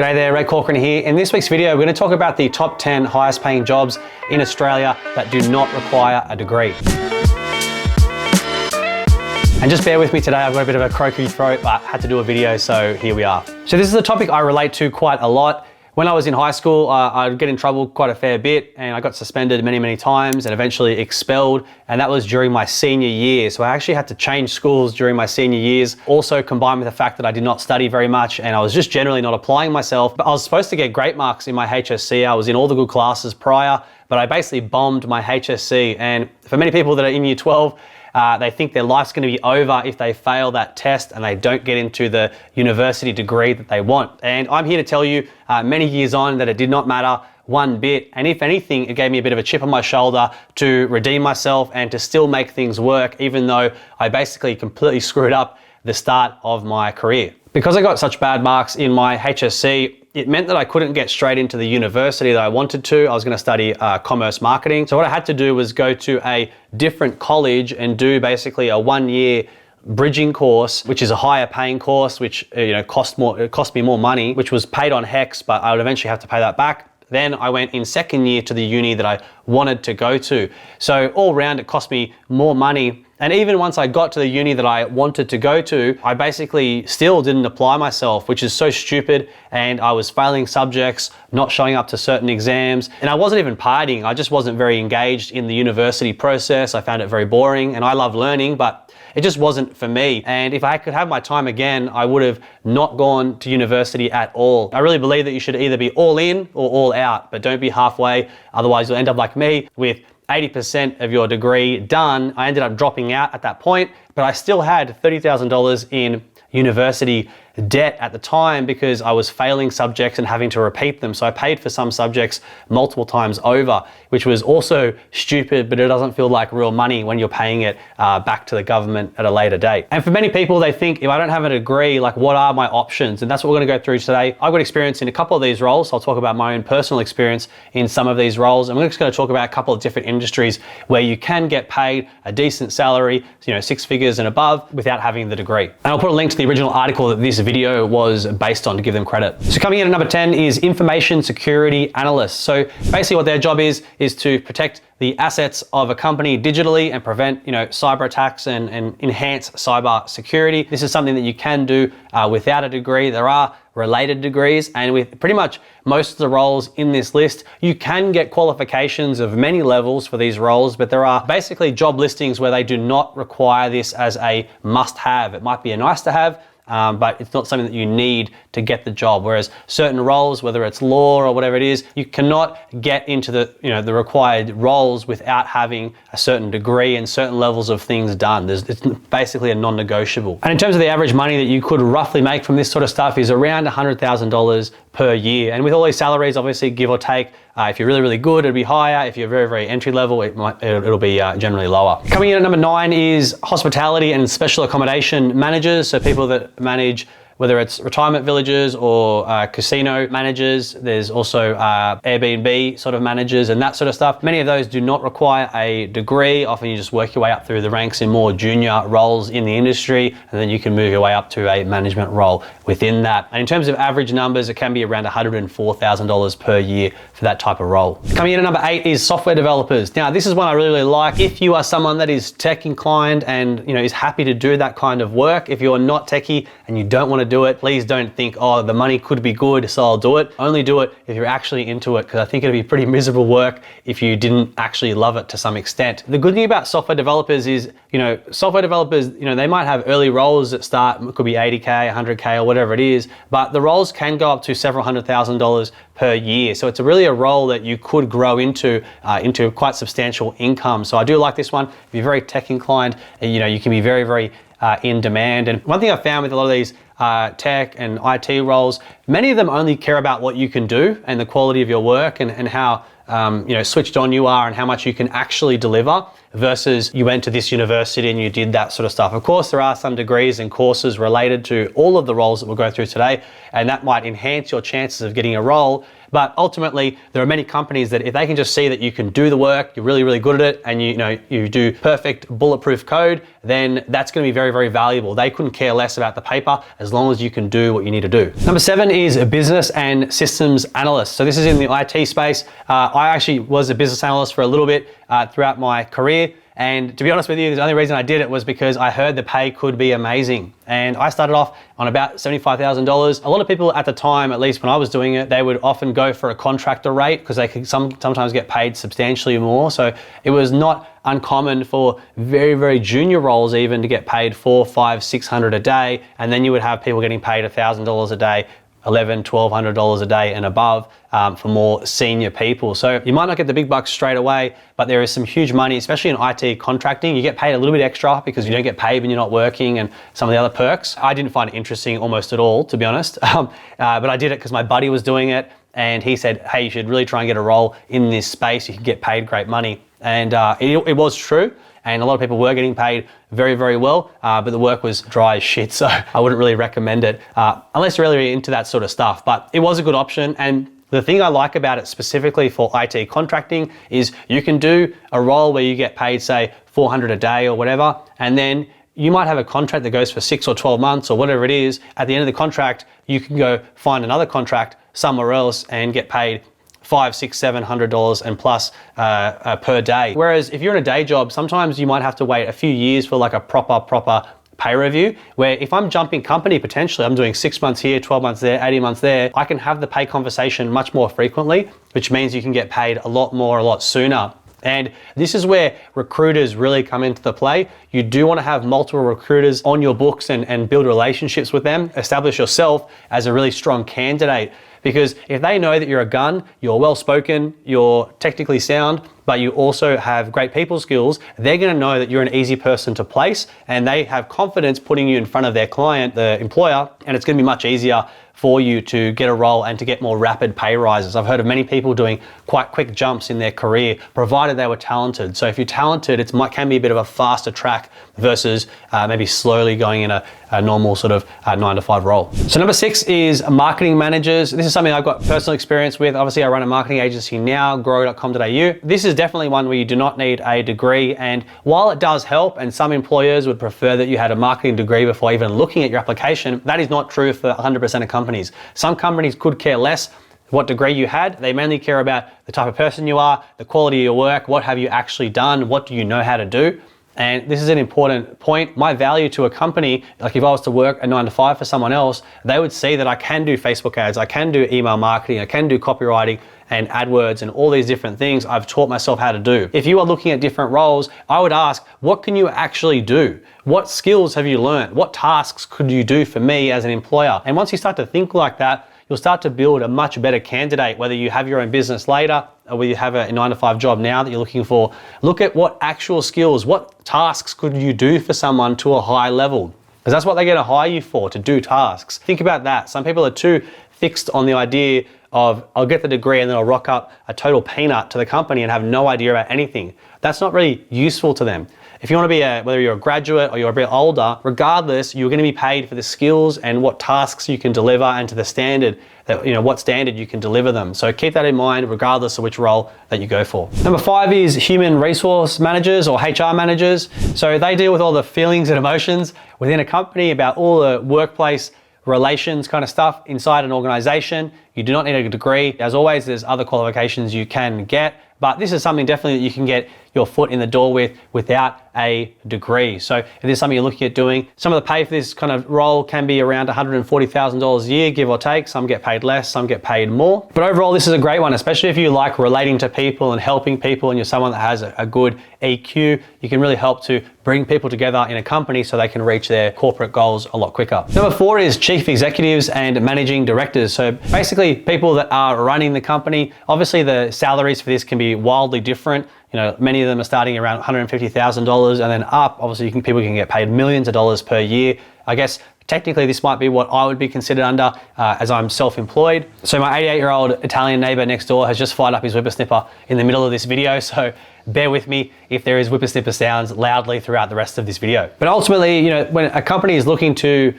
G'day there, Ray Corcoran here. In this week's video, we're going to talk about the top 10 highest paying jobs in Australia that do not require a degree. And just bear with me today, I've got a bit of a croaky throat, but had to do a video, so here we are. So this is a topic I relate to quite a lot. When I was in high school, I'd get in trouble quite a fair bit, and I got suspended many times and eventually expelled, and that was during my senior year. So I actually had to change schools during my senior years, also combined with the fact that I did not study very much and I was just generally not applying myself. But I was supposed to get great marks in my HSC. I was in all the good classes prior, but I basically bombed my HSC. And for many people that are in year 12, they think their life's going to be over if they fail that test and they don't get into the university degree that they want. And I'm here to tell you many years on that it did not matter one bit. And if anything, it gave me a bit of a chip on my shoulder to redeem myself and to still make things work, even though I basically completely screwed up the start of my career. Because I got such bad marks in my HSC, it meant that I couldn't get straight into the university that I wanted to. I was going to study commerce marketing. So what I had to do was go to a different college and do basically a 1-year bridging course, which is a higher paying course, which it cost me more money, which was paid on HECS, but I would eventually have to pay that back. Then I went in second year to the uni that I wanted to go to. So all round it cost me more money. And even once I got to the uni that I wanted to go to, I basically still didn't apply myself, which is so stupid. And I was failing subjects, not showing up to certain exams. And I wasn't even partying. I just wasn't very engaged in the university process. I found it very boring, and I love learning, but it just wasn't for me. And if I could have my time again, I would have not gone to university at all. I really believe that you should either be all in or all out, but don't be halfway. Otherwise you'll end up like me with 80% of your degree done. I ended up dropping out at that point, but I still had $30,000 in university debt at the time because I was failing subjects and having to repeat them. So I paid for some subjects multiple times over, which was also stupid, but it doesn't feel like real money when you're paying it back to the government at a later date. And for many people, they think, if I don't have a degree, like what are my options? And that's what we're gonna go through today. I've got experience in a couple of these roles. So I'll talk about my own personal experience in some of these roles. And we're just gonna talk about a couple of different industries where you can get paid a decent salary, 6 figures and above, without having the degree. And I'll put a link to the original article that this video was based on to give them credit. So coming in at number 10 is Information Security Analyst. So basically what their job is to protect the assets of a company digitally and prevent cyber attacks and enhance cyber security. This is something that you can do without a degree. There are related degrees, and with pretty much most of the roles in this list, you can get qualifications of many levels for these roles, but there are basically job listings where they do not require this as a must-have. It might be a nice to have, but it's not something that you need to get the job. Whereas certain roles, whether it's law or whatever it is, you cannot get into the required roles without having a certain degree and certain levels of things done. It's basically a non-negotiable. And in terms of the average money that you could roughly make from this sort of stuff is around $100,000 per year. And with all these salaries, obviously give or take, if you're really good, it'll be higher. If you're very entry level, it'll be generally lower. Coming in at number 9 is Hospitality and Special Accommodation Managers. So people that manage, whether it's retirement villages or casino managers. There's also Airbnb sort of managers and that sort of stuff. Many of those do not require a degree. Often you just work your way up through the ranks in more junior roles in the industry, and then you can move your way up to a management role within that. And in terms of average numbers, it can be around $104,000 per year for that type of role. Coming in at number 8 is software developers. Now, this is one I really like. If you are someone that is tech inclined and is happy to do that kind of work, if you're not techie and you don't want to do it, please don't think, oh, the money could be good, so I'll do it. Only do it if you're actually into it, because I think it'd be pretty miserable work if you didn't actually love it to some extent. The good thing about software developers is, software developers, they might have early roles that start, it could be 80K, 100K or whatever it is, but the roles can go up to several $100,000 per year. So it's really a role that you could grow into quite substantial income. So I do like this one. If you're very tech inclined, you can be very in demand. And one thing I've found with a lot of these tech and IT roles, many of them only care about what you can do and the quality of your work and how switched on you are and how much you can actually deliver versus you went to this university and you did that sort of stuff. Of course, there are some degrees and courses related to all of the roles that we'll go through today, and that might enhance your chances of getting a role. But ultimately, there are many companies that if they can just see that you can do the work, you're really, really good at it, and you do perfect bulletproof code, then that's going to be very, very valuable. They couldn't care less about the paper as long as you can do what you need to do. Number 7 is a business and systems analyst. So this is in the IT space. I actually was a business analyst for a little bit throughout my career. And to be honest with you, the only reason I did it was because I heard the pay could be amazing. And I started off on about $75,000. A lot of people at the time, at least when I was doing it, they would often go for a contractor rate because they could sometimes get paid substantially more. So it was not uncommon for very, very junior roles even to get paid $400, $500, $600 a day. And then you would have people getting paid $1,000 a day, $1,100, $1,200 a day and above for more senior people. So you might not get the big bucks straight away, but there is some huge money, especially in IT contracting. You get paid a little bit extra because you don't get paid when you're not working and some of the other perks. I didn't find it interesting almost at all, to be honest, but I did it because my buddy was doing it and he said, hey, you should really try and get a role in this space. You can get paid great money. And it was true. And a lot of people were getting paid very, very well, but the work was dry as shit. So I wouldn't really recommend it unless you're really into that sort of stuff. But it was a good option. And the thing I like about it specifically for IT contracting is you can do a role where you get paid, say, $400 a day or whatever, and then you might have a contract that goes for 6 or 12 months or whatever it is. At the end of the contract, you can go find another contract somewhere else and get paid $500, $600, $700 and plus per day. Whereas if you're in a day job, sometimes you might have to wait a few years for like a proper pay review, where if I'm jumping company, potentially I'm doing 6 months here, 12 months there, 18 months there, I can have the pay conversation much more frequently, which means you can get paid a lot more, a lot sooner. And this is where recruiters really come into the play. You do want to have multiple recruiters on your books and build relationships with them, establish yourself as a really strong candidate. Because if they know that you're a gun, you're well-spoken, you're technically sound, but you also have great people skills, they're gonna know that you're an easy person to place and they have confidence putting you in front of their client, the employer, and it's gonna be much easier for you to get a role and to get more rapid pay rises. I've heard of many people doing quite quick jumps in their career, provided they were talented. So if you're talented, it can be a bit of a faster track versus maybe slowly going in a normal sort of 9-to-5 role. So number 6 is marketing managers. This is something I've got personal experience with. Obviously I run a marketing agency now, grow.com.au. This is definitely one where you do not need a degree. And while it does help, and some employers would prefer that you had a marketing degree before even looking at your application, that is not true for 100% of companies. Some companies could care less what degree you had. They mainly care about the type of person you are, the quality of your work, what have you actually done, what do you know how to do. And this is an important point. My value to a company, like if I was to work a 9-to-5 for someone else, they would see that I can do Facebook ads, I can do email marketing, I can do copywriting and AdWords and all these different things I've taught myself how to do. If you are looking at different roles, I would ask, what can you actually do? What skills have you learned? What tasks could you do for me as an employer? And once you start to think like that, you'll start to build a much better candidate, whether you have your own business later or whether you have a 9-to-5 job now that you're looking for. Look at what actual skills, what tasks could you do for someone to a high level? Because that's what they're gonna hire you for, to do tasks. Think about that. Some people are too fixed on the idea of, I'll get the degree and then I'll rock up a total peanut to the company and have no idea about anything. That's not really useful to them. If you want to be whether you're a graduate or you're a bit older, regardless, you're going to be paid for the skills and what tasks you can deliver and to the standard that, what standard you can deliver them. So keep that in mind regardless of which role that you go for. Number 5 is human resource managers or HR managers. So they deal with all the feelings and emotions within a company about all the workplace relations kind of stuff inside an organization. You do not need a degree. As always, there's other qualifications you can get, but this is something definitely that you can get your foot in the door with without a degree. So if there's something you're looking at doing, some of the pay for this kind of role can be around $140,000 a year, give or take. Some get paid less, some get paid more. But overall, this is a great one, especially if you like relating to people and helping people and you're someone that has a good EQ. You can really help to bring people together in a company so they can reach their corporate goals a lot quicker. Number 4 is chief executives and managing directors. So basically people that are running the company. Obviously the salaries for this can be wildly different. Many of them are starting around $150,000 and then up. Obviously people can get paid millions of dollars per year. I guess Technically, this might be what I would be considered under as I'm self-employed. So my 88-year-old Italian neighbor next door has just fired up his whippersnipper in the middle of this video. So bear with me if there is whippersnipper sounds loudly throughout the rest of this video. But ultimately, when a company is looking to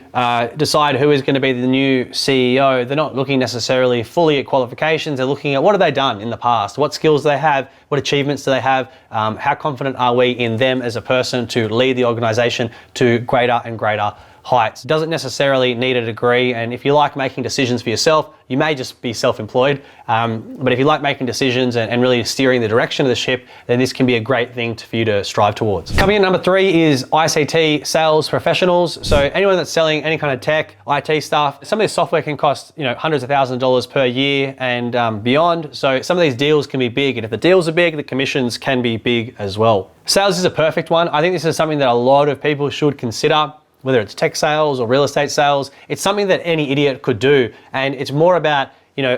decide who is going to be the new CEO, they're not looking necessarily fully at qualifications. They're looking at what have they done in the past, what skills do they have, what achievements do they have, how confident are we in them as a person to lead the organization to greater and greater heights. Doesn't necessarily need a degree, and if you like making decisions for yourself, you may just be self-employed, but if you like making decisions and really steering the direction of the ship, then this can be a great thing for you to strive towards. Coming in number 3 is ICT Sales Professionals. So anyone that's selling any kind of tech, IT stuff, some of this software can cost hundreds of thousands of dollars per year and beyond. So some of these deals can be big, and if the deals are big, the commissions can be big as well. Sales is a perfect one. I think this is something that a lot of people should consider. Whether it's tech sales or real estate sales, it's something that any idiot could do. And it's more about,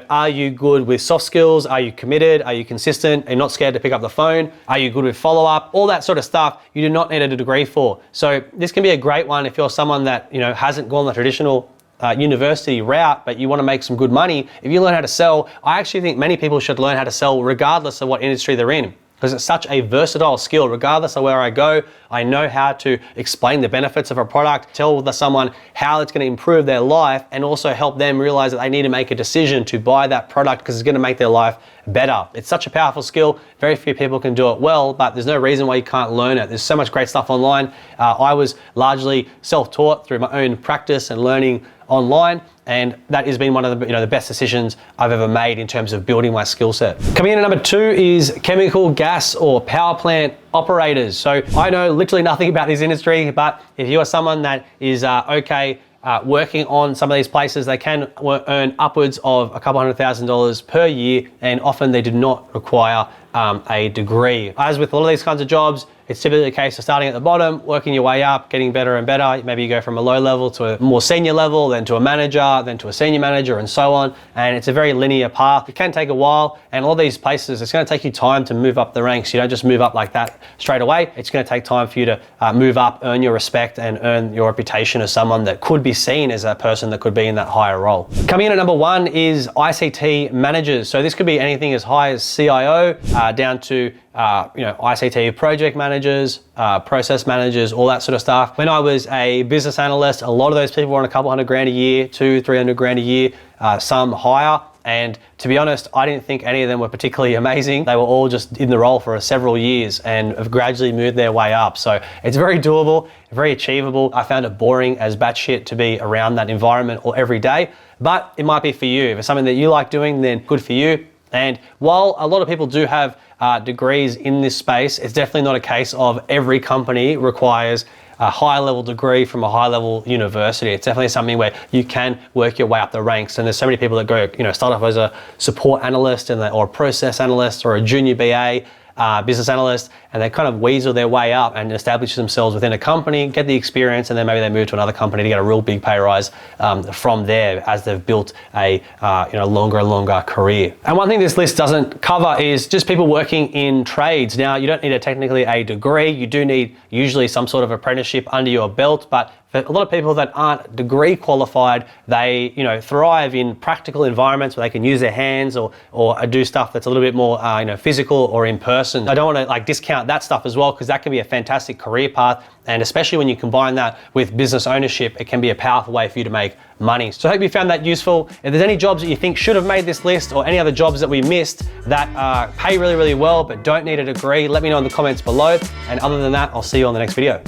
are you good with soft skills? Are you committed? Are you consistent? Are you not scared to pick up the phone? Are you good with follow-up? All that sort of stuff you do not need a degree for. So this can be a great one if you're someone that, hasn't gone the traditional university route, but you want to make some good money. If you learn how to sell, I actually think many people should learn how to sell regardless of what industry they're in, because it's such a versatile skill. Regardless of where I go, I know how to explain the benefits of a product, tell someone how it's going to improve their life, and also help them realize that they need to make a decision to buy that product because it's going to make their life better. It's such a powerful skill. Very few people can do it well, but there's no reason why you can't learn it. There's so much great stuff online. I was largely self-taught through my own practice and learning online, and that has been one of the best decisions I've ever made in terms of building my skill set. Coming in at number 2 is chemical, gas, or power plant operators. So I know literally nothing about this industry, but if you are someone that is working on some of these places, they can earn upwards of a couple $100,000 per year, and often they do not require a degree. As with a lot of these kinds of jobs, it's typically a case of starting at the bottom, working your way up, getting better and better. Maybe you go from a low level to a more senior level, then to a manager, then to a senior manager, and so on. And it's a very linear path. It can take a while, and all these places, it's going to take you time to move up the ranks. You don't just move up like that straight away. It's going to take time for you to move up, earn your respect, and earn your reputation as someone that could be seen as a person that could be in that higher role. Coming in at number 1 is ICT Managers. So this could be anything as high as CIO down to ICT project managers, process managers, all that sort of stuff. When I was a business analyst, a lot of those people were on a couple $100,000 a year, $200,000-300,000 a year, some higher. And to be honest, I didn't think any of them were particularly amazing. They were all just in the role for several years and have gradually moved their way up. So it's very doable, very achievable. I found it boring as batshit to be around that environment or every day, but it might be for you. If it's something that you like doing, then good for you. And while a lot of people do have degrees in this space, it's definitely not a case of every company requires a high level degree from a high level university. It's definitely something where you can work your way up the ranks. And there's so many people that go, start off as a support analyst or a process analyst or a junior BA, business analyst, and they kind of weasel their way up and establish themselves within a company, get the experience, and then maybe they move to another company to get a real big pay rise from there as they've built a longer and longer career. And one thing this list doesn't cover is just people working in trades. Now, you don't need technically a degree. You do need usually some sort of apprenticeship under your belt, but for a lot of people that aren't degree qualified, they thrive in practical environments where they can use their hands or do stuff that's a little bit more physical or in person. I don't want to discount that stuff as well, because that can be a fantastic career path, and especially when you combine that with business ownership, it can be a powerful way for you to make money. So I hope you found that useful. If there's any jobs that you think should have made this list, or any other jobs that we missed that pay really, really well but don't need a degree, let me know in the comments below. And other than that, I'll see you on the next video.